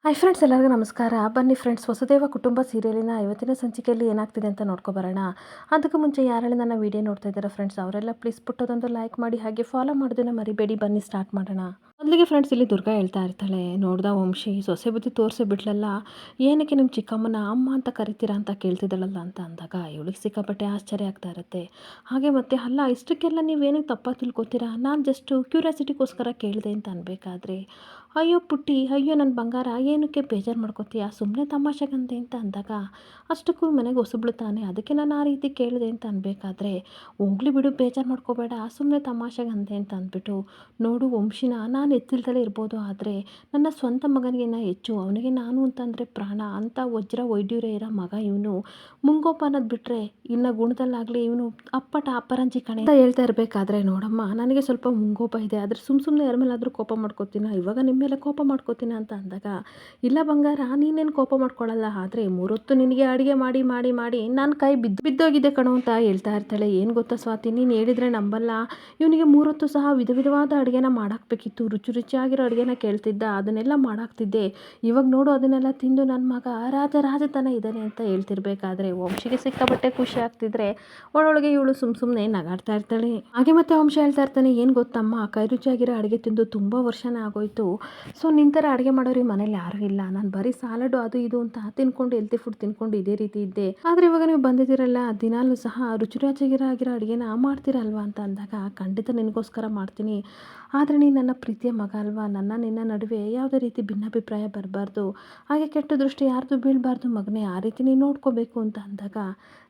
Hi friends, ಎಲ್ಲರಿಗೂ ನಮಸ್ಕಾರ. ಬನ್ನಿ ಫ್ರೆಂಡ್ಸ್, ವಸುದೇವ ಕುಟುಂಬ ಸೀರಿಯಲಿನ ಇವತ್ತಿನ ಸಂಚಿಕೆಯಲ್ಲಿ ಏನಾಗ್ತಿದೆ ಅಂತ ನೋಡ್ಕೊಬರೋಣ. ಅದಕ್ಕೂ ಮುಂಚೆ ಯಾರೆಲ್ಲ ನನ್ನ ವಿಡಿಯೋ ನೋಡ್ತಾ ಇದ್ದಾರೆ ಫ್ರೆಂಡ್ಸ್, ಅವರೆಲ್ಲ ಪ್ಲೀಸ್ ಪುಟ್ಟದೊಂದು ಲೈಕ್ ಮಾಡಿ, ಹಾಗೆ ಫಾಲೋ ಮಾಡೋದನ್ನ ಮರಿಬೇಡಿ. ಬನ್ನಿ ಸ್ಟಾರ್ಟ್ ಮಾಡೋಣ. ಮೊದಲಿಗೆ ಫ್ರೆಂಡ್ಸ್, ಇಲ್ಲಿ ದುರ್ಗಾ ಹೇಳ್ತಾ ಇರ್ತಾಳೆ, ನೋಡ್ದ ವಂಶಿ ಸೊಸೆ ಬುದ್ಧಿ ತೋರಿಸೇ ಬಿಟ್ಲಲ್ಲ, ಏನಕ್ಕೆ ನಿಮ್ಮ ಚಿಕ್ಕಮ್ಮನ ಅಮ್ಮ ಅಂತ ಕರಿತೀರಾ ಅಂತ ಕೇಳ್ತಿದ್ದಳಲ್ಲ ಅಂತ ಅಂದಾಗ ಇವಳಿಗೆ ಸಿಕ್ಕಾಪಟ್ಟೆ ಆಶ್ಚರ್ಯ ಆಗ್ತಾ ಇರುತ್ತೆ. ಹಾಗೆ ಮತ್ತೆ ಅಲ್ಲ, ಇಷ್ಟಕ್ಕೆಲ್ಲ ನೀವೇನಕ್ಕೆ ತಪ್ಪಾಗಿ ತಿಳ್ಕೊತೀರಾ, ನಾನು ಜಸ್ಟು ಕ್ಯೂರಿಯಾಸಿಟಿಗೋಸ್ಕರ ಕೇಳಿದೆ ಅಂತ ಅನ್ಬೇಕಾದ್ರೆ, ಅಯ್ಯೋ ಪುಟ್ಟಿ, ಅಯ್ಯೋ ನನ್ನ ಬಂಗಾರ, ಏನಕ್ಕೆ ಬೇಜಾರು ಮಾಡ್ಕೋತೀಯಾ, ಸುಮ್ಮನೆ ತಮಾಷೆಗಂದೆ ಅಂತ ಅಂದಾಗ, ಅಷ್ಟಕ್ಕೂ ಮನೆಗೆ ಹೊಸಬ್ಳು ತಾನೆ, ಅದಕ್ಕೆ ನಾನು ಆ ರೀತಿ ಕೇಳಿದೆ ಅಂತ ಅನ್ಬೇಕಾದ್ರೆ, ಹೋಗ್ಲಿ ಬಿಡು, ಬೇಜಾರು ಮಾಡ್ಕೋಬೇಡ, ಸುಮ್ಮನೆ ತಮಾಷೆಗಂದೆ ಅಂತ ಅಂದ್ಬಿಟ್ಟು, ನೋಡು ವಂಶಿನ ನಾನು ಎತ್ತಿಲ್ದಲೇ ಇರ್ಬೋದು, ಆದರೆ ನನ್ನ ಸ್ವಂತ ಮಗನಿಗಿನ್ನ ಹೆಚ್ಚು ಅವನಿಗೆ ನಾನು ಅಂತಂದರೆ ಪ್ರಾಣ ಅಂತ ವಜ್ರ ವೈಡ್ಯೂರ ಇರೋ ಮಗ ಇವನು. ಮುಂಗೋಪ ಅನ್ನೋದು ಬಿಟ್ಟರೆ ಇನ್ನು ಗುಣದಲ್ಲಾಗಲಿ ಇವನು ಅಪ್ಪಟ ಅಪರಂಜಿ ಕಣೆ ಅಂತ ಹೇಳ್ತಾ ಇರಬೇಕಾದ್ರೆ, ನೋಡಮ್ಮ ನನಗೆ ಸ್ವಲ್ಪ ಮುಂಗೋಪ ಇದೆ, ಆದರೆ ಸುಮ್ಮನೆ ಯಾರ ಮೇಲಾದರೂ ಕೋಪ ಮಾಡ್ಕೋತೀನ, ಇವಾಗ ನಿಮ್ಮ ಮೇಲೆ ಕೋಪ ಮಾಡ್ಕೋತೀನ ಅಂತ ಅಂದಾಗ, ಇಲ್ಲ ಬಂಗಾರ, ನೀನೇನು ಕೋಪ ಮಾಡ್ಕೊಳ್ಳಲ್ಲ, ಆದರೆ ಮೂರೊತ್ತು ನಿನಗೆ ಅಡುಗೆ ಮಾಡಿ ಮಾಡಿ ಮಾಡಿ ನಾನು ಕೈ ಬಿದ್ದೋಗಿದೆ ಕಣೋ ಅಂತ ಹೇಳ್ತಾ ಇರ್ತಾಳೆ. ಏನು ಗೊತ್ತಾ ಸ್ವಾತಿ, ನೀನು ಹೇಳಿದರೆ ನಂಬಲ್ಲ, ಇವನಿಗೆ ಮೂರೊತ್ತು ಸಹ ವಿಧ ವಿಧವಾದ ಅಡುಗೆನ ಮಾಡಾಕ್ಬೇಕಿತ್ತು, ರುಚಿ ರುಚಿಯಾಗಿರೋ ಅಡುಗೆನ ಕೇಳ್ತಿದ್ದ, ಅದನ್ನೆಲ್ಲ ಮಾಡಾಕ್ತಿದ್ದೆ, ಇವಾಗ ನೋಡು ಅದನ್ನೆಲ್ಲ ತಿಂದು ನನ್ನ ಮಗ ರಾಜತನ ಇದ್ದಾನೆ ಅಂತ ಹೇಳ್ತಿರ್ಬೇಕಾದ್ರೆ, ವಂಶಿಗೆ ಸಿಕ್ಕಾಬಟ್ಟೆ ಖುಷಿ ಆಗ್ತಿದ್ರೆ ಒಳೊಳಗೆ ಇವಳು ಸುಮ್ಮನೆ ನಗಾಡ್ತಾ ಇರ್ತಾಳೆ. ಹಾಗೆ ಮತ್ತೆ ವಂಶ ಹೇಳ್ತಾ ಇರ್ತಾನೆ, ಏನು ಗೊತ್ತಮ್ಮ, ಕೈ ರುಚಿಯಾಗಿರೋ ಅಡುಗೆ ತಿಂದು ತುಂಬ ವರ್ಷನೇ ಆಗೋಯ್ತು, ಸೊ ನಿಂತರ ಅಡುಗೆ ಮಾಡೋರು ಈ ಮನೇಲಿ ಯಾರೂ ಇಲ್ಲ, ನಾನು ಬರೀ ಸಾಲಡು ಅದು ಇದು ಅಂತ ತಿನ್ಕೊಂಡು ಹೆಲ್ತಿ ಫುಡ್ ತಿನ್ಕೊಂಡು ಇದೇ ರೀತಿ ಇದ್ದೆ, ಆದರೆ ಇವಾಗ ನೀವು ಬಂದಿದ್ದೀರಲ್ಲ, ದಿನಾಲೂ ಸಹ ರುಚಿಯಾಗಿರೋ ಅಡುಗೆನ ಮಾಡ್ತೀರಲ್ವಾ ಅಂತ ಅಂದಾಗ, ಖಂಡಿತ ನಿನಗೋಸ್ಕರ ಮಾಡ್ತೀನಿ, ಆದರೆ ನೀನು ನನ್ನ ಪ್ರೀತಿಯ ಮಗ ಅಲ್ವಾ, ನಿನ್ನ ನಡುವೆ ಯಾವುದೇ ರೀತಿ ಭಿನ್ನಾಭಿಪ್ರಾಯ ಬರಬಾರ್ದು, ಹಾಗೆ ಕೆಟ್ಟ ದೃಷ್ಟಿ ಯಾರ್ದು ಬೀಳಬಾರ್ದು ಮಗನೇ, ಆ ರೀತಿ ನೀನು ನೋಡ್ಕೋಬೇಕು ಅಂತ ಅಂದಾಗ,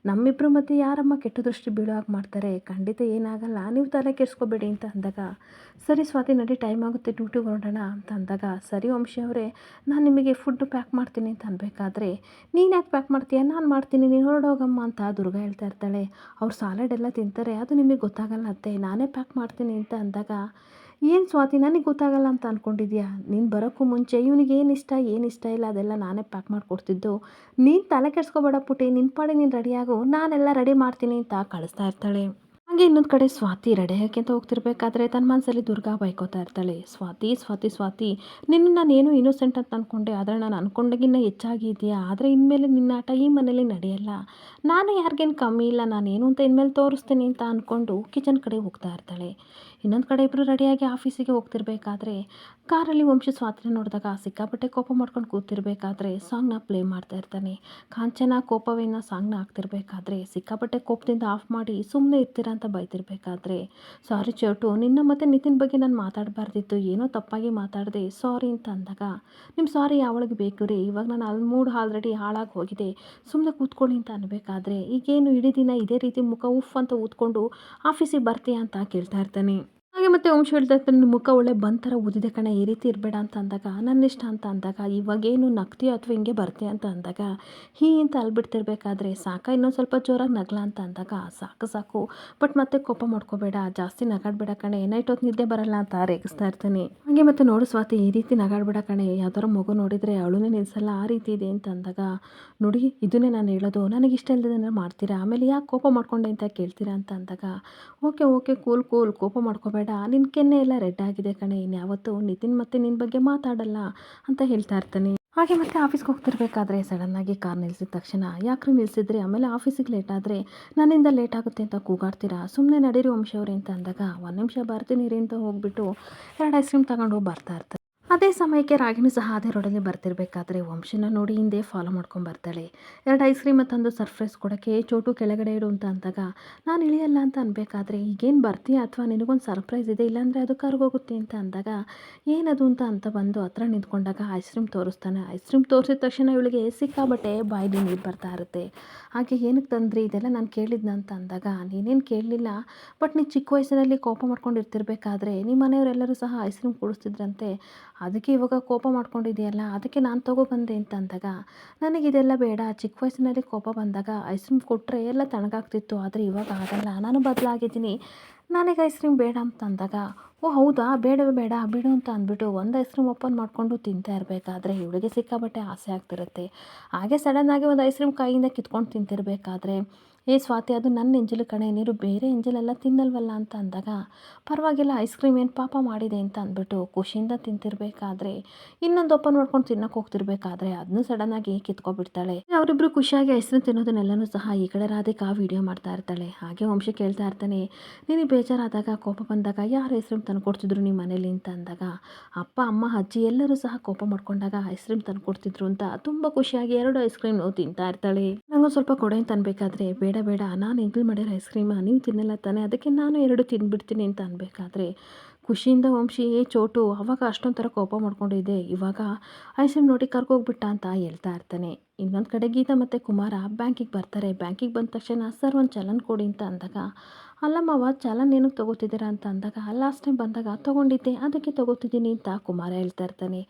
ನಮ್ಮಿಬ್ಬರು ಮಧ್ಯೆ ಯಾರಮ್ಮ ಕೆಟ್ಟ ದೃಷ್ಟಿ ಬೀಳೋ ಹಾಗೆ ಮಾಡ್ತಾರೆ, ಖಂಡಿತ ಏನಾಗಲ್ಲ, ನೀವು ತಲೆ ಕೆಡಿಸ್ಕೋಬೇಡಿ ಅಂತ ಅಂದಾಗ, ಸರಿ ಸ್ವಾತಿ ನಡಿ, ಟೈಮ್ ಆಗುತ್ತೆ, ಡ್ಯೂಟಿಗೆ ಹೊರಡೋಣ ಅಂತ ಅಂದಾಗ, ಸರಿ ವಂಶಿ ಅವರೇ, ನಾನು ನಿಮಗೆ ಫುಡ್ ಪ್ಯಾಕ್ ಮಾಡ್ತೀನಿ ಅಂತ ಅನ್ಬೇಕಾದ್ರೆ, ನೀನು ಯಾಕೆ ಪ್ಯಾಕ್ ಮಾಡ್ತೀಯ, ನಾನು ಮಾಡ್ತೀನಿ, ನೀನು ಹೊರಡೋಗಮ್ಮ ಅಂತ ದುರ್ಗಾ ಹೇಳ್ತಾ ಇರ್ತಾಳೆ. ಅವ್ರು ಸಾಲಡ್ ಎಲ್ಲ ತಿಂತಾರೆ, ಅದು ನಿಮಗೆ ಗೊತ್ತಾಗಲ್ಲ ಅತ್ತೆ, ನಾನೇ ಪ್ಯಾಕ್ ಮಾಡ್ತೀನಿ ಅಂತ ಅಂದಾಗ, ಏನು ಸ್ವಾತಿ ನನಗೆ ಗೊತ್ತಾಗಲ್ಲ ಅಂತ ಅಂದ್ಕೊಂಡಿದ್ಯಾ, ನೀನು ಬರೋಕ್ಕೂ ಮುಂಚೆ ಇವನಿಗೆ ಏನು ಇಷ್ಟ ಇಲ್ಲ ಅದೆಲ್ಲ ನಾನೇ ಪ್ಯಾಕ್ ಮಾಡಿಕೊಡ್ತಿದ್ದು, ನೀನು ತಲೆ ಕೆಡಿಸ್ಕೋಬೇಡ ಪುಟ್ಟಿ, ನಿನ್ನ ಪಾಡಿ ನೀನು ರೆಡಿಯಾಗು, ನಾನೆಲ್ಲ ರೆಡಿ ಮಾಡ್ತೀನಿ ಅಂತ ಕಳಿಸ್ತಾ ಇರ್ತಾಳೆ. ಹಾಗೆ ಇನ್ನೊಂದು ಕಡೆ ಸ್ವಾತಿ ರೆಡಿ ಆಗೋಕ್ಕೆ ಅಂತ ಹೋಗ್ತಿರ್ಬೇಕಾದ್ರೆ ತನ್ನ ಮನಸ್ಸಲ್ಲಿ ದುರ್ಗಾ ಬೈಕೋತಾ ಇರ್ತಾಳೆ, ಸ್ವಾತಿ ನಿನ್ನ ನಾನೇನು ಇನ್ನೋಸೆಂಟ್ ಅಂತ ಅಂದ್ಕೊಂಡೆ, ಆದರೆ ನಾನು ಅಂದ್ಕೊಂಡಾಗಿನ್ನ ಹೆಚ್ಚಾಗಿ ಇದೆಯಾ, ಆದರೆ ಇನ್ಮೇಲೆ ನಿನ್ನ ಆಟ ಈ ಮನೇಲಿ ನಡೆಯಲ್ಲ, ನಾನು ಯಾರಿಗೇನು ಕಮ್ಮಿ ಇಲ್ಲ, ನಾನೇನು ಅಂತ ಇನ್ಮೇಲೆ ತೋರಿಸ್ತೀನಿ ಅಂತ ಅಂದ್ಕೊಂಡು ಕಿಚನ್ ಕಡೆ ಹೋಗ್ತಾ ಇರ್ತಾಳೆ. ಇನ್ನೊಂದು ಕಡೆ ಇಬ್ಬರು ರೆಡಿಯಾಗಿ ಆಫೀಸಿಗೆ ಹೋಗ್ತಿರ್ಬೇಕಾದ್ರೆ ಕಾರಲ್ಲಿ ವಂಶ ಸ್ವಾತಿನ ನೋಡಿದಾಗ ಸಿಕ್ಕಾಪಟ್ಟೆ ಕೋಪ ಮಾಡ್ಕೊಂಡು ಕೂತಿರ್ಬೇಕಾದ್ರೆ ಸಾಂಗ್ನ ಪ್ಲೇ ಮಾಡ್ತಾ ಇರ್ತಾನೆ. ಕಾಂಚನ ಕೋಪವೇನ ಸಾಂಗ್ನ ಹಾಕ್ತಿರ್ಬೇಕಾದ್ರೆ ಸಿಕ್ಕಾಪಟ್ಟೆ ಕೋಪದಿಂದ ಆಫ್ ಮಾಡಿ ಸುಮ್ಮನೆ ಇರ್ತೀರಾ ಅಂತ ಬೈತಿರ್ಬೇಕಾದ್ರೆ, ಸಾರಿ ಚೋಟು, ನಿನ್ನ ಮತ್ತು ನಿತಿನ್ ಬಗ್ಗೆ ನಾನು ಮಾತಾಡಬಾರ್ದಿತ್ತು, ಏನೋ ತಪ್ಪಾಗಿ ಮಾತಾಡಿದೆ, ಸಾರಿ ಅಂತ ಅಂದಾಗ, ನಿಮ್ಮ ಸಾರಿ ಯಾವಳಿಗೆ ಬೇಕು ರೀ, ಇವಾಗ ನಾನು ಮೂಡ್ ಆಲ್ರೆಡಿ ಹಾಳಾಗಿ ಹೋಗಿದೆ, ಸುಮ್ಮನೆ ಕೂತ್ಕೊಳ್ಳಿ ಅಂತ ಅನ್ಬೇಕಾದ್ರೆ, ಈಗೇನು ಇಡೀ ದಿನ ಇದೇ ರೀತಿ ಮುಖ ಉಫ್ ಅಂತ ಊದ್ಕೊಂಡು ಆಫೀಸಿಗೆ ಬರ್ತೀಯಾ ಅಂತ ಕೇಳ್ತಾ ಇರ್ತಾನೆ. ಹಾಗೆ ಮತ್ತೆ ವಂಶ ಹೇಳ್ತಾ ಇರ್ತಾನೆ, ನಿಮ್ಮ ಮುಖ ಒಳ್ಳೆ ಬಂತರ ಊದಿದೆ ಕಣೆ, ಈ ರೀತಿ ಇರಬೇಡ ಅಂತ ಅಂದಾಗ, ನನ್ನ ಇಷ್ಟ ಅಂತ ಅಂದಾಗ, ಇವಾಗೇನು ನಗ್ತೀಯೋ ಅಥವಾ ಹಿಂಗೆ ಬರ್ತೀಯ ಅಂತ ಅಂದಾಗ, ಅಂತ ಅಲ್ಬಿಡ್ತಿರ್ಬೇಕಾದ್ರೆ, ಸಾಕ ಇನ್ನೊಂದು ಸ್ವಲ್ಪ ಜೋರಾಗಿ ನಗ್ಲ ಅಂತ ಅಂದಾಗ, ಸಾಕು ಬಟ್ ಮತ್ತೆ ಕೋಪ ಮಾಡ್ಕೋಬೇಡ, ಜಾಸ್ತಿ ನಗಾಡ್ಬೇಡ ಕಣೆ, ನೈಟ್ ಹೊತ್ತು ನಿದ್ದೆ ಬರಲ್ಲ ಅಂತ ರೇಗಿಸ್ತಾ ಇರ್ತಾನೆ. ಹಾಗೆ ಮತ್ತೆ ನೋಡು ಸ್ವಾತಿ, ಈ ರೀತಿ ನಗಾಡ್ಬೇಡ ಕಣೆ, ಯಾವ್ದಾರ ಮಗು ನೋಡಿದರೆ ಅವಳನ್ನೇ ನಿಲ್ಸಲ್ಲ, ಆ ರೀತಿ ಇದೆ ಅಂತ ಅಂದಾಗ, ನೋಡಿ ಇದನ್ನೇ ನಾನು ಹೇಳೋದು, ನನಗೆ ಇಷ್ಟ ಇಲ್ಲದೆ ಮಾಡ್ತೀರಾ, ಆಮೇಲೆ ಯಾಕೆ ಕೋಪ ಮಾಡ್ಕೊಂಡೆ ಅಂತ ಕೇಳ್ತೀರಾ ಅಂತ ಅಂದಾಗ, ಓಕೆ ಕೂಲ್ ಕೋಪ ಮಾಡ್ಕೋಬೇಡ, ನಿನ್ನ ಕೆನ್ನೆ ಎಲ್ಲ ರೆಡ್ ಆಗಿದೆ ಕಣೆ, ಇನ್ಯಾವತ್ತೂ ನಿತಿನ್ ಮತ್ತೆ ನಿನ್ನ ಬಗ್ಗೆ ಮಾತಾಡಲ್ಲ ಅಂತ ಹೇಳ್ತಾ ಇರ್ತಾನೆ. ಹಾಗೆ ಮತ್ತೆ ಆಫೀಸ್ಗೆ ಹೋಗ್ತಿರ್ಬೇಕಾದ್ರೆ ಸಡನ್ನಾಗಿ ಕಾರ್ ನಿಲ್ಸಿದ ತಕ್ಷಣ, ಯಾಕ್ರಿ ನಿಲ್ಸಿದ್ರಿ, ಆಮೇಲೆ ಆಫೀಸಿಗೆ ಲೇಟ್ ಆದರೆ ನನ್ನಿಂದ ಲೇಟ್ ಆಗುತ್ತೆ ಅಂತ ಕೂಗಾಡ್ತೀರಾ, ಸುಮ್ಮನೆ ನಡೀರಿ ವಂಶ ಅವ್ರೆ ಅಂತ ಅಂದಾಗ, ಒಂದು ನಿಮಿಷ ಬರ್ತೀನಿ ರೀ ಅಂತ ಹೋಗ್ಬಿಟ್ಟು 2 ಐಸ್ ಕ್ರೀಮ್ ತಗೊಂಡು ಬರ್ತಾ ಇರ್ತಾರೆ. ಅದೇ ಸಮಯಕ್ಕೆ ರಾಗಿಣಿ ಸಹ ಅದೇ ರೋಡಲ್ಲಿ ಬರ್ತಿರ್ಬೇಕಾದ್ರೆ ವಂಶನ ನೋಡಿ ಹಿಂದೆ ಫಾಲೋ ಮಾಡ್ಕೊಂಡು ಬರ್ತಾಳೆ. 2 ಐಸ್ ಕ್ರೀಮ್ ತಂದು ಸರ್ಪ್ರೈಸ್ ಕೊಡೋಕ್ಕೆ, ಚೋಟು ಕೆಳಗಡೆ ಇಡು ಅಂತ ಅಂದಾಗ, ನಾನು ಇಳಿಯಲ್ಲ ಅಂತ ಅನ್ಬೇಕಾದ್ರೆ, ಈಗೇನು ಬರ್ತೀಯಾ ಅಥವಾ ನಿನಗೊಂದು ಸರ್ಪ್ರೈಸ್ ಇದೆ, ಇಲ್ಲಾಂದರೆ ಅದು ಕರ್ಗೋಗುತ್ತೆ ಅಂತ ಅಂದಾಗ, ಏನದು ಅಂತ ಬಂದು ಹತ್ರ ನಿಂತ್ಕೊಂಡಾಗ ಐಸ್ ಕ್ರೀಮ್ ತೋರಿಸ್ತಾನೆ. ಐಸ್ ಕ್ರೀಮ್ ತೋರಿಸಿದ ತಕ್ಷಣ ಇವಳಿಗೆ ಸಿಕ್ಕಾಬಟ್ಟೆ ಬಾಯಲ್ಲಿ ನೀರು ಬರ್ತಾ ಇರುತ್ತೆ. ಹಾಗೆ ಏನಕ್ಕೆ ತಂದ್ರಿ, ಇದೆಲ್ಲ ನಾನು ಕೇಳಿದ್ನ ಅಂತ ಅಂದಾಗ, ನೀನೇನು ಕೇಳಲಿಲ್ಲ, ಬಟ್ ನೀನು ಚಿಕ್ಕ ವಯಸ್ಸಿನಲ್ಲಿ ಕೋಪ ಮಾಡ್ಕೊಂಡಿರ್ತಿರ್ಬೇಕಾದ್ರೆ ನಿಮ್ಮ ಮನೆಯವರೆಲ್ಲರೂ ಸಹ ಐಸ್ ಕ್ರೀಮ್ ಕೊಡಿಸ್ತಿದ್ರಂತೆ, ಅದಕ್ಕೆ ಇವಾಗ ಕೋಪ ಮಾಡ್ಕೊಂಡಿದೆಯಲ್ಲ, ಅದಕ್ಕೆ ನಾನು ತೊಗೊಬಂದೆ ಅಂತ ಅಂದಾಗ, ನನಗಿದೆಲ್ಲ ಬೇಡ, ಚಿಕ್ಕ ವಯಸ್ಸಿನಲ್ಲಿ ಕೋಪ ಬಂದಾಗ ಐಸ್ ಕ್ರೀಮ್ ಕೊಟ್ಟರೆ ಎಲ್ಲ ತಣ್ಣಗಾಗ್ತಿತ್ತು, ಆದರೆ ಇವಾಗ ಆಗಲ್ಲ, ನಾನು ಬದಲಾಗಿದ್ದೀನಿ, ನನಗೆ ಐಸ್ ಕ್ರೀಮ್ ಬೇಡ ಅಂತ ಅಂದಾಗ, ಓ ಹೌದಾ, ಬೇಡವೇ ಬೇಡ ಬಿಡು ಅಂತ ಅಂದ್ಬಿಟ್ಟು ಒಂದು ಐಸ್ ಕ್ರೀಮ್ ಓಪನ್ ಮಾಡಿಕೊಂಡು ತಿಂತಾ ಇರಬೇಕಾದ್ರೆ ಇವಳಿಗೆ ಸಿಕ್ಕಾಬಟ್ಟೆ ಆಸೆ ಆಗ್ತಿರುತ್ತೆ. ಹಾಗೆ ಸಡನ್ನಾಗಿ ಒಂದು ಐಸ್ ಕ್ರೀಮ್ ಕೈಯಿಂದ ಕಿತ್ಕೊಂಡು ತಿಂತಿರಬೇಕಾದ್ರೆ ಏ ಸ್ವಾತಿ, ಅದು ನನ್ನ ಎಂಜಲು ಕಣೆ, ನೀರು ಬೇರೆ ಎಂಜಲೆಲ್ಲ ತಿನ್ನಲ್ವಲ್ಲ ಅಂತ ಅಂದಾಗ, ಪರವಾಗಿಲ್ಲ ಐಸ್ ಕ್ರೀಮ್ ಏನು ಪಾಪ ಮಾಡಿದೆ ಅಂತ ಅಂದ್ಬಿಟ್ಟು ಖುಷಿಯಿಂದ ತಿಂತಿರ್ಬೇಕಾದ್ರೆ, ಇನ್ನೊಂದು ಓಪನ್ ಮಾಡ್ಕೊಂಡು ತಿನ್ನಕ್ಕೆ ಹೋಗ್ತಿರ್ಬೇಕಾದ್ರೆ ಅದನ್ನು ಸಡನ್ನಾಗಿ ಕಿತ್ಕೊಬಿಡ್ತಾಳೆ. ಅವರಿಬ್ರು ಖುಷಿಯಾಗಿ ಐಸ್ ಕ್ರೀಮ್ ತಿನ್ನೋದನ್ನೆಲ್ಲನೂ ಸಹ ಈ ಕಡೆ ರಾಧಿಕಾ ವಿಡಿಯೋ ಮಾಡ್ತಾ ಇರ್ತಾಳೆ. ಹಾಗೆ ವಂಶಿ ಕೇಳ್ತಾ ಇರ್ತಾನೆ, ನಿನಗೆ ಬೇಜಾರಾದಾಗ, ಕೋಪ ಬಂದಾಗ ಯಾರು ಐಸ್ ಕ್ರೀಮ್ ತಂದು ಕೊಡ್ತಿದ್ರು ನಿಮ್ಮ ಮನೇಲಿ ಅಂತ ಅಂದಾಗ, ಅಪ್ಪ ಅಮ್ಮ ಅಜ್ಜಿ ಎಲ್ಲರೂ ಸಹ ಕೋಪ ಮಾಡ್ಕೊಂಡಾಗ ಐಸ್ ಕ್ರೀಮ್ ತಂದು ಕೊಡ್ತಿದ್ರು ಅಂತ ತುಂಬ ಖುಷಿಯಾಗಿ 2 ಐಸ್ ಕ್ರೀಮ್ ತಿಂತಾ ಇರ್ತಾಳೆ. ನಂಗೊಂದು ಸ್ವಲ್ಪ ಕೊಡೆ ಅಂತ ಅನ್ಬೇಕಾದ್ರೆ, ಬೇಡ ಬೇಡ ನಾನು ಎಂಜಲ್ ಮಾಡಿರೋ ಐಸ್ ಕ್ರೀಮ ನೀವು ತಿನ್ನಲ್ಲ ತಾನೆ, ಅದಕ್ಕೆ ನಾನು 2 ತಿಂದ್ಬಿಡ್ತೀನಿ ಅಂತ ಅನ್ಬೇಕಾದ್ರೆ, ಖುಷಿಯಿಂದ ವಂಶಿ, ಏ ಚೋಟು ಅವಾಗ ಅಷ್ಟೊಂಥರ ಕೋಪ ಮಾಡ್ಕೊಂಡಿದ್ದೆ, ಇವಾಗ ಐಸ್ ಕ್ರೀಮ್ ನೋಡಿ ಕರ್ಕೋಗ್ಬಿಟ್ಟ ಅಂತ ಹೇಳ್ತಾ ಇರ್ತಾನೆ. ಇನ್ನೊಂದು ಕಡೆ ಗೀತಾ ಮತ್ತು ಕುಮಾರ ಬ್ಯಾಂಕಿಗೆ ಬರ್ತಾರೆ. ಬ್ಯಾಂಕಿಗೆ ಬಂದ ತಕ್ಷಣ ಸರ್ ಒಂದು ಚಲನ್ ಕೊಡಿ ಅಂತ ಅಂದಾಗ, ಅಲ್ಲ ಮಾವ ಚಲನ್ ಏನಕ್ಕೆ ತೊಗೋತಿದ್ದೀರಾ ಅಂತ ಅಂದಾಗ, ಲಾಸ್ಟ್ ಟೈಮ್ ಬಂದಾಗ ತೊಗೊಂಡಿದ್ದೆ ಅದಕ್ಕೆ ತೊಗೋತಿದ್ದೀನಿ ಅಂತ ಕುಮಾರ ಹೇಳ್ತಾ ಇರ್ತಾನೆ.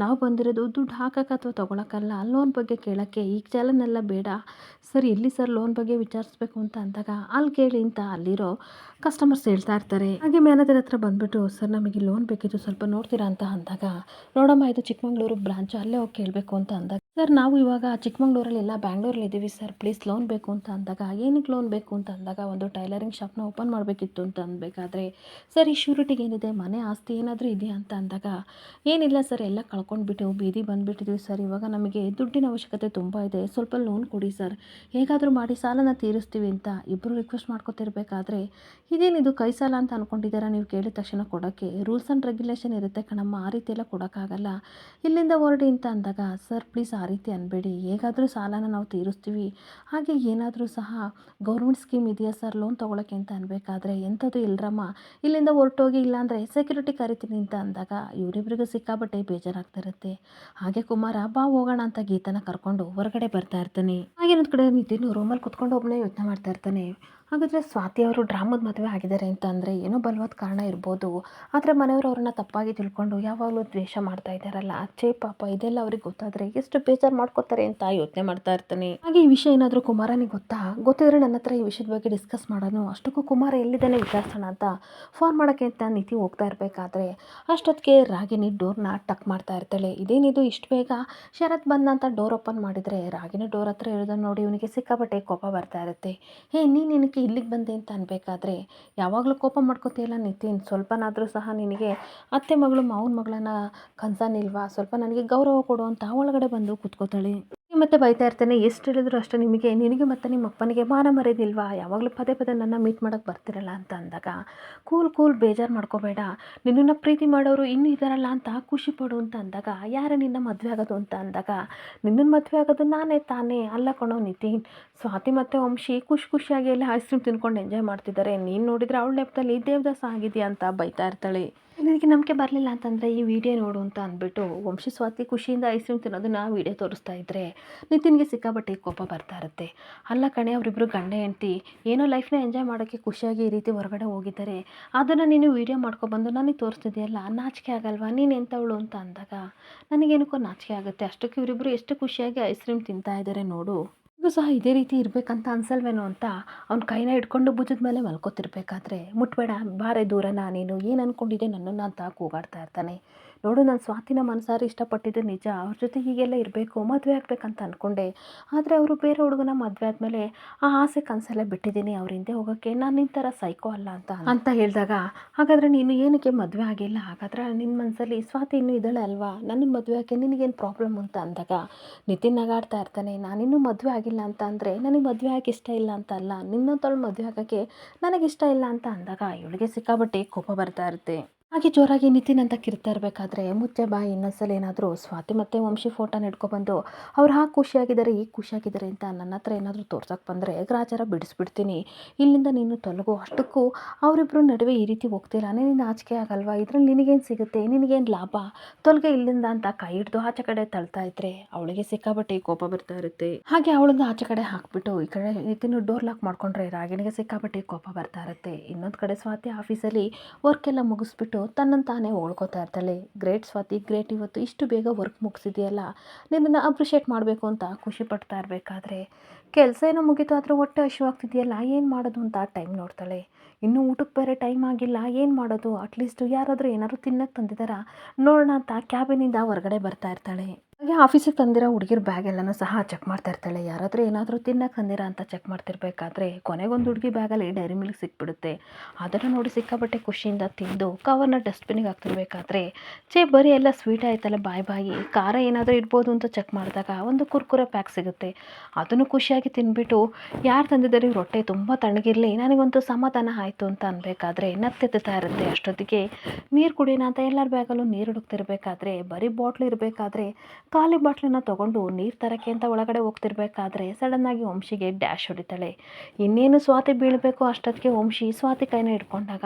ನಾವು ಬಂದಿರೋದು ದುಡ್ಡು ಹಾಕಕ್ಕೆ ಅಥವಾ ತೊಗೊಳಕ್ಕಲ್ಲ, ಲೋನ್ ಬಗ್ಗೆ ಕೇಳೋಕ್ಕೆ, ಈಗ ಚಲನ್ ಎಲ್ಲ ಬೇಡ ಸರ್, ಎಲ್ಲಿ ಸರ್ ಲೋನ್ ಬಗ್ಗೆ ವಿಚಾರಿಸ್ಬೇಕು ಅಂತ ಅಂದಾಗ, ಅಲ್ಲಿ ಕೇಳಿ ಅಂತ ಅಲ್ಲಿರೋ ಕಸ್ಟಮರ್ಸ್ ಹೇಳ್ತಾ ಇರ್ತಾರೆ. ಹಾಗೆ ಮ್ಯಾನೇಜರ್ ಹತ್ರ ಬಂದ್ಬಿಟ್ಟು, ಸರ್ ನಮಗೆ ಲೋನ್ ಬೇಕಿತ್ತು ಸ್ವಲ್ಪ ನೋಡ್ತೀರಾ ಅಂತ ಅಂದಾಗ, ನೋಡಮ್ಮ ಇದು ಚಿಕ್ಕಮಂಗ್ಳೂರು ಬ್ರಾಂಚು, ಅಲ್ಲೇ ಹೋಗಿ ಕೇಳಬೇಕು ಅಂತ ಅಂದಾಗ, ಸರ್ ನಾವು ಇವಾಗ ಚಿಕ್ಕಮಂಗ್ಳೂರಲ್ಲಿಲ್ಲ ಬ್ಯಾಂಗ್ಳೂರಲ್ಲಿ ಇದ್ದೀವಿ ಸರ್, ಪ್ಲೀಸ್ ಲೋನ್ ಬೇಕು ಅಂತ ಅಂದಾಗ, ಏನಕ್ಕೆ ಲೋನ್ ಬೇಕು ಅಂತ ಅಂದಾಗ, ಒಂದು ಟೈಲರಿಂಗ್ ಶಾಪ್ನ ಓಪನ್ ಮಾಡಬೇಕಿತ್ತು ಅಂತ ಅಂದಬೇಕಾದ್ರೆ, ಸರ್ ಈ ಶ್ಯೂರಿಟಿಗೆ ಏನಿದೆ, ಮನೆ ಆಸ್ತಿ ಏನಾದರೂ ಇದೆಯಾ ಅಂತ ಅಂದಾಗ, ಏನಿಲ್ಲ ಸರ್ ಎಲ್ಲ ಕಳ್ಕೊಂಡ್ಬಿಟ್ಟು ಬೀದಿ ಬಂದುಬಿಟ್ಟಿದ್ದೀವಿ ಸರ್, ಇವಾಗ ನಮಗೆ ದುಡ್ಡಿನ ಅವಶ್ಯಕತೆ ತುಂಬ ಇದೆ, ಸ್ವಲ್ಪ ಲೋನ್ ಕೊಡಿ ಸರ್, ಹೇಗಾದರೂ ಮಾಡಿ ಸಾಲನ ತೀರಿಸ್ತೀವಿ ಅಂತ ಇಬ್ಬರು ರಿಕ್ವೆಸ್ಟ್ ಮಾಡ್ಕೊತಿರ್ಬೇಕಾದ್ರೆ, ಇದೇನಿದು ಕೈ ಸಾಲ ಅಂತ ಅಂದ್ಕೊಂಡಿದ್ದೀರಾ ನೀವು, ಕೇಳಿದ ತಕ್ಷಣ ಕೊಡೋಕ್ಕೆ ರೂಲ್ಸ್ ಆ್ಯಂಡ್ ರೆಗ್ಯುಲೇಷನ್ ಇರುತ್ತೆ ಕಣಮ್ಮ, ಆ ರೀತಿ ಎಲ್ಲ ಕೊಡೋಕ್ಕಾಗಲ್ಲ, ಇಲ್ಲಿಂದ ಹೊರಡಿ ಅಂತ ಅಂದಾಗ, ಸರ್ ಪ್ಲೀಸ್ ಆ ರೀತಿ ಅನ್ಬೇಡಿ, ಹೇಗಾದರೂ ಸಾಲನ ನಾವು ತೀರಿಸ್ತೀವಿ, ಹಾಗೆ ಏನಾದರೂ ಸಹ ಗೌರ್ಮೆಂಟ್ ಸ್ಕೀಮ್ ಇದೆಯಾ ಸರ್ ಲೋನ್ ತೊಗೊಳಕ್ಕೆ ಅಂತ ಅನ್ಬೇಕಾದ್ರೆ, ಎಂಥದ್ದು ಇಲ್ಲರಮ್ಮ, ಇಲ್ಲಿಂದ ಹೊರಟೋಗಿ ಇಲ್ಲಾಂದರೆ ಸೆಕ್ಯೂರಿಟಿ ಕರಿತೀನಿ ಅಂತ ಅಂದಾಗ, ಇವರಿಬ್ಬರಿಗೂ ಸಿಕ್ಕಾಬಟ್ಟೆ ಬೇಜಾರಾಗ್ತಿರುತ್ತೆ. ಹಾಗೆ ಕುಮಾರ ಬಾ ಹೋಗೋಣ ಅಂತ ಗೀತನ ಕರ್ಕೊಂಡು ಹೊರಗಡೆ ಬರ್ತಾ ಇರ್ತಾನೆ. ಹಾಗೆ ಇನ್ನೊಂದು ಕಡೆ ನಿತಿನ್ ರೂಮಲ್ಲಿ ಕುತ್ಕೊಂಡು ಒಬ್ಬನೇ ಯೋಚನೆ ಮಾಡ್ತಾ ಇರ್ತಾನೆ. ಹಾಗಾದರೆ ಸ್ವಾತಿ ಅವರು ಡ್ರಾಮದ ಮದುವೆ ಆಗಿದ್ದಾರೆ ಅಂತ ಅಂದರೆ ಏನೋ ಬಲವಾದ ಕಾರಣ ಇರ್ಬೋದು, ಆದರೆ ಮನೆಯವರು ಅವ್ರನ್ನ ತಪ್ಪಾಗಿ ತಿಳ್ಕೊಂಡು ಯಾವಾಗಲೂ ದ್ವೇಷ ಮಾಡ್ತಾ ಇದ್ದಾರಲ್ಲ, ಅಚ್ಚೇ ಪಾಪ ಇದೆಲ್ಲ ಅವ್ರಿಗೆ ಗೊತ್ತಾದರೆ ಎಷ್ಟು ಬೇಜಾರು ಮಾಡ್ಕೋತಾರೆ ಅಂತ ಯೋಚನೆ ಮಾಡ್ತಾ ಇರ್ತಾನೆ. ಹಾಗೆ ಈ ವಿಷಯ ಏನಾದರೂ ಕುಮಾರನಿಗೆ ಗೊತ್ತಿದ್ರೆ ನನ್ನ ಹತ್ರ ಈ ವಿಷಯದ ಬಗ್ಗೆ ಡಿಸ್ಕಸ್ ಮಾಡೋಣ, ಅಷ್ಟಕ್ಕೂ ಕುಮಾರ ಎಲ್ಲಿದ್ದಾನೆ ವಿಚಾರಿಸೋಣ ಅಂತ ಫೋನ್ ಮಾಡೋಕ್ಕೆ ಅಂತ ನಿತಿ ಹೋಗ್ತಾ ಇರಬೇಕಾದ್ರೆ, ಅಷ್ಟೊತ್ತಿಗೆ ರಾಗಿಣಿ ಡೋರ್ನ ಟಕ್ ಮಾಡ್ತಾ ಇರ್ತಾಳೆ. ಇದೇನಿದು ಇಷ್ಟು ಬೇಗ ಶರತ್ ಬಂದ ಅಂತ ಡೋರ್ ಓಪನ್ ಮಾಡಿದರೆ, ರಾಗಿಣಿ ಡೋರ್ ಹತ್ರ ಇರೋದನ್ನು ನೋಡಿ ಇವನಿಗೆ ಸಿಕ್ಕಾಪಟ್ಟೆ ಕೋಪ ಬರ್ತಾ ಇರುತ್ತೆ. ಹೇ ನೀನು ಏನಕ್ಕೆ ಇಲ್ಲಿಗೆ ಬಂದೆ ಅಂತ ಅನ್ಬೇಕಾದ್ರೆ, ಯಾವಾಗಲೂ ಕೋಪ ಮಾಡ್ಕೋತೀಯಲ್ಲ ನಿತಿನ್, ಸ್ವಲ್ಪನಾದರೂ ಸಹ ನಿನಗೆ ಅತ್ತೆ ಮಗಳು ಮಾವನ ಮಗಳನ್ನ ಕನ್ಸರ್ನ್ ಇಲ್ವಾ, ಸ್ವಲ್ಪ ನನಗೆ ಗೌರವ ಕೊಡು ಅಂತ ಒಳಗಡೆ ಬಂದು ಕೂತ್ಕೋತಾಳೆ. ಮತ್ತೆ ಬೈತಾ ಇರ್ತಾನೆ, ಎಷ್ಟು ಹೇಳಿದ್ರು ಅಷ್ಟೇ ನಿನಗೆ ಮತ್ತು ನಿಮ್ಮ ಅಪ್ಪನಿಗೆ ಮಾನ ಮರ್ಯಾದಿಲ್ವಾ, ಯಾವಾಗಲೂ ಪದೇ ಪದೇ ನನ್ನ ಮೀಟ್ ಮಾಡೋಕ್ಕೆ ಬರ್ತಿರಲ್ಲ ಅಂತ ಅಂದಾಗ, ಕೂಲ್ ಬೇಜಾರು ಮಾಡ್ಕೋಬೇಡ, ನಿನ್ನನ್ನು ಪ್ರೀತಿ ಮಾಡೋರು ಇನ್ನೂ ಇದ್ದಾರಲ್ಲ ಅಂತ ಖುಷಿ ಪಡು ಅಂತ ಅಂದಾಗ, ಯಾರ ನಿನ್ನ ಮದುವೆ ಆಗೋದು ಅಂತ ಅಂದಾಗ, ನಿನ್ನನ್ನು ಮದುವೆ ಆಗೋದು ನಾನೇ ತಾನೇ, ಅಲ್ಲ ಕಣೋ ನಿತಿನ್, ಸ್ವಾತಿ ಮತ್ತು ವಂಶಿ ಖುಷಿಯಾಗಿ ಎಲ್ಲ ಐಸ್ ಕ್ರೀಮ್ ತಿನ್ಕೊಂಡು ಎಂಜಾಯ್ ಮಾಡ್ತಿದ್ದಾರೆ, ನೀನು ನೋಡಿದರೆ ಅವಳ ನೆಪದಲ್ಲಿ ದೇವದಾಸ ಆಗಿದೆಯಾ ಅಂತ ಬೈತಾ ಇರ್ತಾಳೆ. ನಿನಗೆ ನಂಬಿಕೆ ಬರಲಿಲ್ಲ ಅಂತಂದರೆ ಈ ವಿಡಿಯೋ ನೋಡು ಅಂತ ಅಂದ್ಬಿಟ್ಟು ವಂಶಿ ಸ್ವಾತಿ ಖುಷಿಯಿಂದ ಐಸ್ ಕ್ರೀಮ್ ತಿನ್ನೋದನ್ನ ವಿಡಿಯೋ ತೋರಿಸ್ತಾ ಇದ್ದರೆ, ನಿತಿನ್ಗೆ ಸಿಕ್ಕಾಬಟ್ಟೆ ಕೋಪ ಬರ್ತಾ ಇರುತ್ತೆ. ಅಲ್ಲ ಕಣೆ, ಅವರಿಬ್ಬರು ಗಂಡ ಹೆಂಡತಿ ಏನೋ ಲೈಫ್ನ ಎಂಜಾಯ್ ಮಾಡೋಕ್ಕೆ ಖುಷಿಯಾಗಿ ಈ ರೀತಿ ಹೊರಗಡೆ ಹೋಗಿದ್ದಾರೆ, ಅದನ್ನು ನೀನು ವಿಡಿಯೋ ಮಾಡ್ಕೊಬಂದು ನನಗೆ ತೋರಿಸ್ತಿದೆಯಲ್ಲ, ನಾಚಿಕೆ ಆಗಲ್ವಾ, ನೀನು ಎಂಥವಳು ಅಂತ ಅಂದಾಗ, ನನಗೇನಕ್ಕೋ ನಾಚಿಕೆ ಆಗುತ್ತೆ, ಅಷ್ಟಕ್ಕೆ ಇವರಿಬ್ಬರು ಎಷ್ಟು ಖುಷಿಯಾಗಿ ಐಸ್ ಕ್ರೀಮ್ ತಿಂತಾ ಇದ್ದಾರೆ ನೋಡು, ಇದು ಸಹ ಇದೇ ರೀತಿ ಇರಬೇಕಂತ ಅನ್ಸಲ್ವೇನೋ ಅಂತ ಅವ್ನ ಕೈನ ಹಿಡ್ಕೊಂಡು ಭುಜದ ಮೇಲೆ ಮಲ್ಕೋತಿರ್ಬೇಕಾದ್ರೆ, ಮುಟ್ಬೇಡ ಬಾರೆ ದೂರನ, ನೀನು ಏನು ಅಂದ್ಕೊಂಡಿದ್ದೆ ನನ್ನನ್ನು ಅಂತ ಕೂಗಾಡ್ತಾ ಇರ್ತಾನೆ. ನೋಡು, ನಾನು ಸ್ವಾತಿನ ಮನಸಾರಿ ಇಷ್ಟಪಟ್ಟಿದ್ದು ನಿಜ, ಅವ್ರ ಜೊತೆ ಹೀಗೆಲ್ಲ ಇರಬೇಕು, ಮದುವೆ ಆಗಬೇಕಂತ ಅಂದ್ಕೊಂಡೆ, ಆದರೆ ಅವರು ಬೇರೆ ಹುಡುಗನ ಮದುವೆ ಆದಮೇಲೆ ಆ ಆಸೆ ಕನಸಲ್ಲೇ ಬಿಟ್ಟಿದ್ದೀನಿ, ಅವ್ರ ಹಿಂದೆ ಹೋಗೋಕ್ಕೆ ನಾನು ನಿನ್ನ ಥರ ಸೈಕೋ ಅಲ್ಲ ಅಂತ ಹೇಳಿದಾಗ, ಹಾಗಾದರೆ ನೀನು ಏನಕ್ಕೆ ಮದುವೆ ಆಗಿಲ್ಲ, ಹಾಗಾದ್ರೆ ನಿನ್ನ ಮನಸ್ಸಲ್ಲಿ ಸ್ವಾತಿ ಇನ್ನೂ ಇದ್ದಾಳೆ ಅಲ್ವಾ, ನನ್ನ ಮದುವೆ ಆಗಿ ನಿನಗೇನು ಪ್ರಾಬ್ಲಮ್ ಅಂತ ಅಂದಾಗ, ನಿತಿನ್ ನಗಾಡ್ತಾ ಇರ್ತಾನೆ, ನಾನಿನ್ನೂ ಮದುವೆ ಆಗಿಲ್ಲ ಅಂತ ಅಂದರೆ ನನಗೆ ಮದುವೆ ಆಗಿ ಇಷ್ಟ ಇಲ್ಲ ಅಂತ ಅಲ್ಲ, ನಿನ್ನಂತವಳು ಮದುವೆ ಆಗೋಕ್ಕೆ ನನಗಿಷ್ಟ ಇಲ್ಲ ಅಂತ ಅಂದಾಗ, ಇವಳಿಗೆ ಸಿಕ್ಕಾಬಟ್ಟೆ ಕೋಪ ಬರ್ತಾ ಇರುತ್ತೆ. ಹಾಗೆ ಜೋರಾಗಿ ನಿತಿನ್ ಅಂತ ಕಿರ್ತಾ ಇರಬೇಕಾದ್ರೆ, ಮುಚ್ಚೆ ಬಾಯಿ, ಇನ್ನೊಂದ್ಸಲ ಏನಾದರೂ ಸ್ವಾತಿ ಮತ್ತು ವಂಶಿ ಫೋಟೋನ ಇಟ್ಕೊಬಂದು ಅವ್ರು ಹಾಗೆ ಖುಷಿಯಾಗಿದ್ದಾರೆ ಈಗ ಖುಷಿಯಾಗಿದ್ದಾರೆ ಅಂತ ನನ್ನ ಹತ್ರ ಏನಾದರೂ ತೋರ್ಸೋಕ್ಕೆ ಬಂದರೆ ಗ್ರಾಚಾರ ಬಿಡಿಸ್ಬಿಡ್ತೀನಿ, ಇಲ್ಲಿಂದ ನೀನು ತೊಲಗು, ಅಷ್ಟಕ್ಕೂ ಅವರಿಬ್ಬರು ನಡುವೆ ಈ ರೀತಿ ಹೋಗ್ತಿಲ್ಲ, ನಿನ್ನ ಆಚಿಕೆ ಆಗಲ್ವಾ, ಇದ್ರಲ್ಲಿ ನಿನಗೇನು ಸಿಗುತ್ತೆ, ನಿನಗೇನು ಲಾಭ, ತೊಲಗೆ ಇಲ್ಲಿಂದ ಅಂತ ಕೈ ಹಿಡ್ದು ಆಚೆ ಕಡೆ ತಳ್ತಾ ಇದ್ರೆ ಅವಳಿಗೆ ಸಿಕ್ಕಾಬಟ್ಟೆ ಕೋಪ ಬರ್ತಾ ಇರುತ್ತೆ. ಹಾಗೆ ಅವಳನ್ನ ಆಚೆ ಕಡೆ ಹಾಕ್ಬಿಟ್ಟು ಈ ಕಡೆ ನಿತಿನ್ ಡೋರ್ ಲಾಕ್ ಮಾಡ್ಕೊಂಡ್ರೆ ರಾಗಿಣಿಗೆ ಸಿಕ್ಕಾಬಟ್ಟೆ ಕೋಪ ಬರ್ತಾ ಇರುತ್ತೆ. ಇನ್ನೊಂದು ಕಡೆ ಸ್ವಾತಿ ಆಫೀಸಲ್ಲಿ ವರ್ಕ್ ಎಲ್ಲ ಮುಗಿಸ್ಬಿಟ್ಟು ತನ್ನನ್ನು ತಾನೇ ಹೊಳ್ಕೊತಾ ಇರ್ತಾಳೆ. ಗ್ರೇಟ್ ಸ್ವಾತಿ, ಗ್ರೇಟ್, ಇವತ್ತು ಇಷ್ಟು ಬೇಗ ವರ್ಕ್ ಮುಗಿಸಿದೆಯಲ್ಲ, ನಿನ್ನನ್ನು ಅಪ್ರಿಷಿಯೇಟ್ ಮಾಡಬೇಕು ಅಂತ ಖುಷಿ ಪಡ್ತಾ ಇರಬೇಕಾದ್ರೆ, ಕೆಲಸ ಏನೋ ಮುಗೀತು ಆದರೂ ಹೊಟ್ಟೆ ಹಸಿವಾಗ್ತಿದೆಯಲ್ಲ, ಏನು ಮಾಡೋದು ಅಂತ ಟೈಮ್ ನೋಡ್ತಾಳೆ. ಇನ್ನೂ ಊಟಕ್ಕೆ ಬೇರೆ ಟೈಮ್ ಆಗಿಲ್ಲ, ಏನು ಮಾಡೋದು, ಅಟ್ಲೀಸ್ಟು ಯಾರಾದರೂ ಏನಾದರೂ ತಿನ್ನಕ್ಕೆ ತಂದಿದ್ದಾರಾ ನೋಡೋಣ ಅಂತ ಕ್ಯಾಬಿನಿಂದ ಹೊರಗಡೆ ಬರ್ತಾ ಇರ್ತಾಳೆ. ಹಾಗೆ ಆಫೀಸಿಗೆ ತಂದಿರೋ ಹುಡುಗಿರ ಬ್ಯಾಗ್ ಎಲ್ಲನೂ ಸಹ ಚೆಕ್ ಮಾಡ್ತಾ ಇರ್ತಾಳೆ. ಯಾರಾದರೂ ಏನಾದರೂ ತಿನ್ನಕ್ಕೆ ತಂದಿರಾ ಅಂತ ಚೆಕ್ ಮಾಡ್ತಿರ್ಬೇಕಾದ್ರೆ ಕೊನೆಗೊಂದು ಹುಡುಗಿ ಬ್ಯಾಗಲ್ಲಿ ಡೈರಿ ಮಿಲ್ಕ್ ಸಿಕ್ಬಿಡುತ್ತೆ. ಅದನ್ನು ನೋಡಿ ಸಿಕ್ಕಾಪಟ್ಟೆ ಖುಷಿಯಿಂದ ತಿಂದು ಕವರ್ನ ಡಸ್ಟ್‌ಬಿನ್ನಿಗೆ ಹಾಕ್ತಿರ್ಬೇಕಾದ್ರೆ, ಛೇ ಬರೀ ಎಲ್ಲ ಸ್ವೀಟ್ ಆಯ್ತಲ್ಲ ಬಾಯಿ ಬಾಯಿ, ಖಾರ ಏನಾದರೂ ಇರ್ಬೋದು ಅಂತ ಚೆಕ್ ಮಾಡಿದಾಗ ಒಂದು ಕುರ್ಕುರೆ ಪ್ಯಾಕ್ ಸಿಗುತ್ತೆ. ಅದನ್ನು ಖುಷಿಯಾಗಿ ತಿಂದ್ಬಿಟ್ಟು ಯಾರು ತಂದಿದ್ದಾರೆ ಇವ್ರ ಹೊಟ್ಟೆ ತುಂಬ ತಣ್ಣಗಿರಲಿ ನನಗಂತೂ ಸಮಾಧಾನ ಆಯಿತು ಅಂತ ಅನ್ಬೇಕಾದ್ರೆ ನತ್ತೆತ್ತುತ್ತಾ ಇರುತ್ತೆ. ಅಷ್ಟೊತ್ತಿಗೆ ನೀರು ಕುಡಿಯೋಣ ಅಂತ ಎಲ್ಲರ ಬ್ಯಾಗಲ್ಲೂ ನೀರು ಹುಡುಕ್ತಿರ್ಬೇಕಾದ್ರೆ ಬರೀ ಬಾಟ್ಲ್ ಇರಬೇಕಾದ್ರೆ ಖಾಲಿ ಬಾಟ್ಲನ್ನ ತೊಗೊಂಡು ನೀರು ತರಕ್ಕೆ ಅಂತ ಒಳಗಡೆ ಹೋಗ್ತಿರ್ಬೇಕಾದ್ರೆ ಸಡನ್ನಾಗಿ ವಂಶಿಗೆ ಡ್ಯಾಶ್ ಹೊಡಿತಾಳೆ. ಇನ್ನೇನು ಸ್ವಾತಿ ಬೀಳಬೇಕು ಅಷ್ಟೊತ್ತಿಗೆ ವಂಶಿ ಸ್ವಾತಿ ಕೈನ ಹಿಡ್ಕೊಂಡಾಗ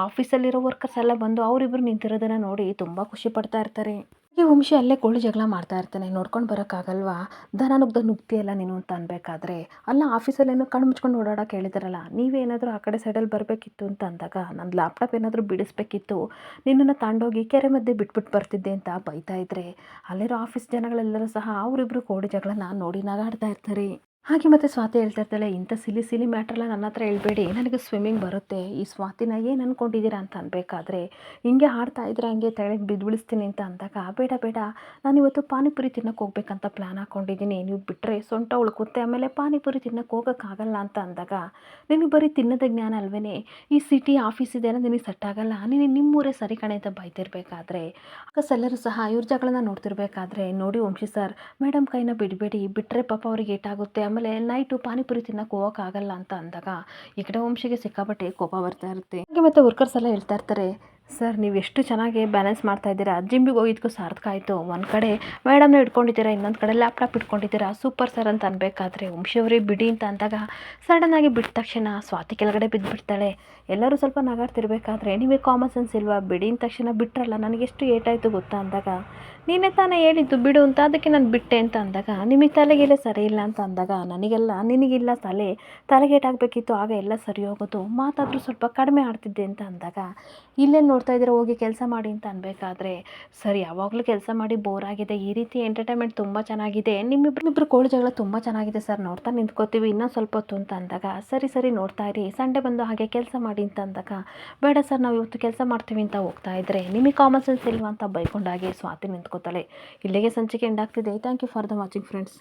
ಆಫೀಸಲ್ಲಿರೋ ವರ್ಕರ್ಸ್ ಎಲ್ಲ ಬಂದು ಅವರಿಬ್ಬರು ನಿಂತಿರೋದನ್ನು ನೋಡಿ ತುಂಬ ಖುಷಿ ಪಡ್ತಾ ಇರ್ತಾರೆ. ಈ ವಂಶಿ ಅಲ್ಲೇ ಕೋಳಿ ಜಗಳ ಮಾಡ್ತಾ ಇರ್ತಾನೆ. ನೋಡ್ಕೊಂಡು ಬರೋಕ್ಕಾಗಲ್ವಾ, ದನ ನುಗ್ದ ನುಗ್ತಿಯಲ್ಲ ನೀನು ಅಂತ ಅನ್ಬೇಕಾದ್ರೆ, ಅಲ್ಲ ಆಫೀಸಲ್ಲೇನೋ ಕಣ್ಣು ಮುಚ್ಕೊಂಡು ಓಡಾಡೋಕೆ ಹೇಳಿದಾರಲ್ಲ, ನೀವೇನಾದರೂ ಆ ಕಡೆ ಸೈಡಲ್ಲಿ ಬರಬೇಕಿತ್ತು ಅಂತ ಅಂದಾಗ ನನ್ನ ಲ್ಯಾಪ್ಟಾಪ್ ಏನಾದರೂ ಬಿಡಿಸ್ಬೇಕಿತ್ತು, ನಿನ್ನನ್ನು ತಗೊಂಡೋಗಿ ಕೆರೆ ಮಧ್ಯೆ ಬಿಟ್ಬಿಟ್ಟು ಬರ್ತಿದ್ದೆ ಅಂತ ಬೈತಾ ಇದ್ರೆ ಅಲ್ಲಿರೋ ಆಫೀಸ್ ಜನಗಳೆಲ್ಲರೂ ಸಹ ಅವರಿಬ್ಬರು ಕೋಳಿ ಜಗಳನ ನೋಡಿ ನಗಾಡ್ತಾ ಇರ್ತಾರೆ. ಹಾಗೆ ಮತ್ತೆ ಸ್ವಾತಿ ಹೇಳ್ತಾ ಇರ್ತಾಳೆ, ಇಂಥ ಸಿಲಿ ಸಿಲಿ ಮ್ಯಾಟ್ರೆಲ್ಲ ನನ್ನ ಹತ್ರ ಹೇಳ್ಬೇಡಿ, ನನಗೆ ಸ್ವಿಮ್ಮಿಂಗ್ ಬರುತ್ತೆ, ಈ ಸ್ವಾತಿನ ಏನು ಅಂದ್ಕೊಂಡಿದ್ದೀರಾ ಅಂತ ಅನ್ಬೇಕಾದ್ರೆ ಹಿಂಗೆ ಆಡ್ತಾ ಇದ್ರೆ ಹಂಗೆ ತೆಳಗೆ ಬಿದ್ದುಬಿಳಿಸ್ತೀನಿ ಅಂತ ಅಂದಾಗ, ಬೇಡ ಬೇಡ ನಾನಿವತ್ತು ಪಾನಿಪುರಿ ತಿನ್ನೋಕೆ ಹೋಗ್ಬೇಕಂತ ಪ್ಲ್ಯಾನ್ ಹಾಕ್ಕೊಂಡಿದ್ದೀನಿ, ನೀವು ಬಿಟ್ಟರೆ ಸೊಂಟ ಉಳ್ಕುತ್ತೆ, ಆಮೇಲೆ ಪಾನಿಪುರಿ ತಿನ್ನೋಕೆ ಹೋಗೋಕ್ಕಾಗಲ್ಲ ಅಂತ ಅಂದಾಗ, ನಿನಗೆ ಬರೀ ತಿನ್ನೋದೇ ಜ್ಞಾನ ಅಲ್ವೇ, ಈ ಸಿಟಿ ಆಫೀಸ್ ಇದೆಲ್ಲ ನಿನಗೆ ಸೆಟ್ ಆಗಲ್ಲ, ನೀನು ನಿಮ್ಮೂರೇ ಸರಿ ಕಣೆ ಅಂತ ಬೈತಿರ್ಬೇಕಾದ್ರೆ ಅಕಸ್ ಎಲ್ಲರೂ ಸಹ ಇವ್ರ ಜಗಳನ್ನ ನೋಡ್ತಿರ್ಬೇಕಾದ್ರೆ, ನೋಡಿ ವಂಶಿ ಸರ್ ಮೇಡಮ್ ಕೈನ ಬಿಡಬೇಡಿ, ಬಿಟ್ಟರೆ ಪಾಪ ಅವ್ರಿಗೆ ಏಟಾಗುತ್ತೆ, ಆಮೇಲೆ ನೈಟು ಪಾನಿಪುರಿ ತಿನ್ನೋಕೆ ಹೋಗೋಕ್ಕಾಗಲ್ಲ ಅಂತ ಅಂದಾಗ ಈ ಕಡೆ ವಂಶಿಗೆ ಸಿಕ್ಕಾಪಟ್ಟೆ ಕೋಪ ಬರ್ತಾ ಇರುತ್ತೆ. ಹಾಗೆ ಮತ್ತು ವರ್ಕರ್ಸ್ ಎಲ್ಲ ಹೇಳ್ತಾ ಇರ್ತಾರೆ, ಸರ್ ನೀವು ಎಷ್ಟು ಚೆನ್ನಾಗಿ ಬ್ಯಾಲೆನ್ಸ್ ಮಾಡ್ತಾ ಇದ್ದೀರಾ, ಜಿಮ್ಮಿಗೆ ಹೋಗಿದ್ದಕ್ಕೂ ಸಾರ್ಥಕ ಆಯಿತು, ಒಂದು ಕಡೆ ಮೇಡಮ್ನ ಇಟ್ಕೊಂಡಿದ್ದೀರಾ, ಇನ್ನೊಂದು ಕಡೆ ಲ್ಯಾಪ್ಟಾಪ್ ಇಟ್ಕೊಂಡಿದ್ದೀರಾ, ಸೂಪರ್ ಸರ್ ಅಂತ ಅನ್ಬೇಕಾದ್ರೆ ವಂಶಿಯವರೇ ಬಿಡಿ ಅಂತ ಅಂದಾಗ ಸಡನ್ನಾಗಿ ಬಿಟ್ಟ ತಕ್ಷಣ ಸ್ವಾತಿ ಕೆಳಗಡೆ ಬಿದ್ದುಬಿಡ್ತಾಳೆ. ಎಲ್ಲರೂ ಸ್ವಲ್ಪ ನಗಾಡ್ತಿರ್ಬೇಕಾದ್ರೆ, ನಿಮಗೆ ಕಾಮನ್ ಸೆನ್ಸ್ ಇಲ್ವಾ, ಬಿಡಿ ಅಂದ ತಕ್ಷಣ ಬಿಟ್ರಲ್ಲ, ನನಗೆಷ್ಟು ಏಟಾಯಿತು ಗೊತ್ತಾ ಅಂದಾಗ, ನೀನೇ ತಾನೇ ಹೇಳಿದ್ದು ಬಿಡು ಅಂತ, ಅದಕ್ಕೆ ನಾನು ಬಿಟ್ಟೆ ಅಂತ ಅಂದಾಗ, ನಿಮಗೆ ತಲೆಗೆಲೆ ಸರಿ ಇಲ್ಲ ಅಂತ ಅಂದಾಗ, ನನಗೆಲ್ಲ ನಿನಗಿಲ್ಲ ತಲೆಗೇಟಾಗಬೇಕಿತ್ತು, ಆಗ ಎಲ್ಲ ಸರಿ ಹೋಗೋದು, ಮಾತಾದರೂ ಸ್ವಲ್ಪ ಕಡಿಮೆ ಆಡ್ತಿದ್ದೆ ಅಂತ ಅಂದಾಗ, ಇಲ್ಲೇನು ನೋಡ್ತಾ ಇದ್ದೀರಾ ಹೋಗಿ ಕೆಲಸ ಮಾಡಿ ಅಂತ ಅನ್ಬೇಕಾದ್ರೆ, ಸರ್ ಯಾವಾಗಲೂ ಕೆಲಸ ಮಾಡಿ ಬೋರ್ ಆಗಿದೆ, ಈ ರೀತಿ ಎಂಟರ್ಟೈನ್ಮೆಂಟ್ ತುಂಬ ಚೆನ್ನಾಗಿದೆ, ನಿಮ್ಮಿಬ್ಬರು ಕೋಳಿ ಜಗಳ ತುಂಬ ಚೆನ್ನಾಗಿದೆ ಸರ್, ನೋಡ್ತಾ ನಿಂತ್ಕೋತೀವಿ ಇನ್ನೂ ಸ್ವಲ್ಪ ಹೊತ್ತು ಅಂತ ಅಂದಾಗ, ಸರಿ ಸರಿ ನೋಡ್ತಾ ಇರಿ, ಸಂಡೇ ಬಂದು ಹಾಗೆ ಕೆಲಸ ಮಾಡಿ ಅಂತ ಅಂದಾಗ, ಬೇಡ ಸರ್ ನಾವು ಇವತ್ತು ಕೆಲಸ ಮಾಡ್ತೀವಿ ಅಂತ ಹೋಗ್ತಾ ಇದ್ರೆ, ನಿಮಗೆ ಕಾಮನ್ ಸೆನ್ಸ್ ಇಲ್ವಾ ಅಂತ ಬೈಕೊಂಡಾಗೆ ಸ್ವಾತಿ ನಿಂತ್ಕೋತಾಳೆ. ಇಲ್ಲಿಗೆ ಸಂಚಿಕೆ ಎಂಡ್ ಆಗ್ತಿದೆ. Thank you for the watching friends.